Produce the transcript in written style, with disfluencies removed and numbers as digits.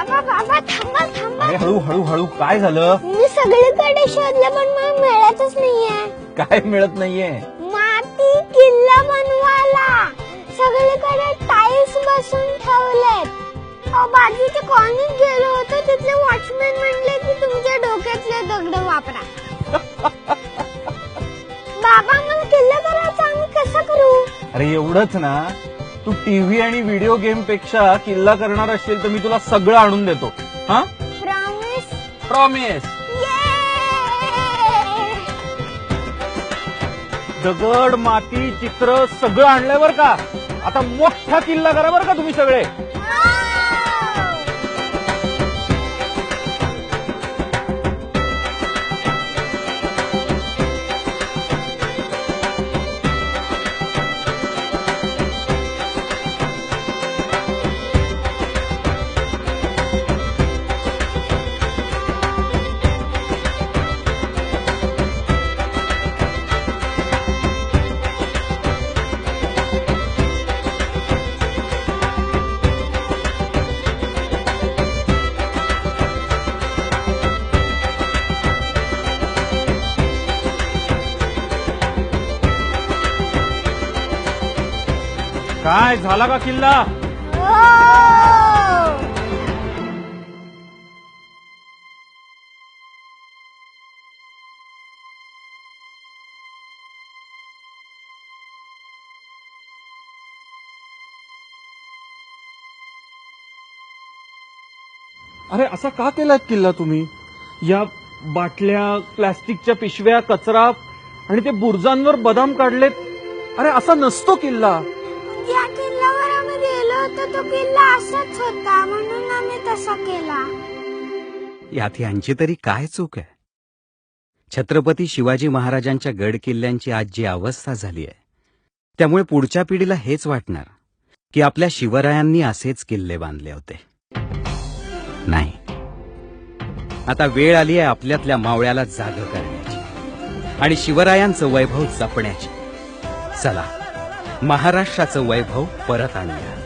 बाबा बाबा थांबा थांबा. अरे हळू हळू हळू, काय झालं? मी सगळीकडे शोधलं पण मला मिळतच नाहीये. काय मिळत नाहीये? माती किल्ला बनवायला सगळीकडे टाईल्स बसून ठेवलेत. बाजूच्या कॉलनीत गेलो होतो, तिथले वॉचमॅन म्हणले की तुमच्या डोक्यातले दगड वापरा. बाबा मला किल्ला करायचा, आम्ही कसं करू? अरे एवढंच ना, तू टीव्ही आणि व्हिडिओ गेम पेक्षा किल्ला करणार असेल तर मी तुला सगळं आणून देतो. हा, प्रॉमिस? प्रॉमिस. दगड, माती, चित्र सगळं आणलंय बर का. आता मोठा किल्ला करा बर का तुम्ही सगळे. काय झाला का किल्ला? अरे असा का केलात किल्ला तुम्ही? या बाटल्या, प्लास्टिकच्या पिशव्या, कचरा आणि ते बुर्जांवर बदाम काढलेत. अरे असा नसतो किल्ला. या किल्ल्यावर आम्ही गेलो होतो, तो किल्ला असाच होता म्हणून आम्ही तसा केला. यात यांची तरी काय चूक आहे? छत्रपती शिवाजी महाराजांच्या गड किल्ल्यांची आज जी अवस्था झाली आहे, त्यामुळे पुढच्या पिढीला हेच वाटणार की आपल्या शिवरायांनी असेच किल्ले बांधले होते. नाही, आता वेळ आली आहे आपल्यातल्या मावळ्याला जाग करण्याची आणि शिवरायांचं वैभव जपण्याची. चला, महाराष्ट्राचं वैभव परत आणूया.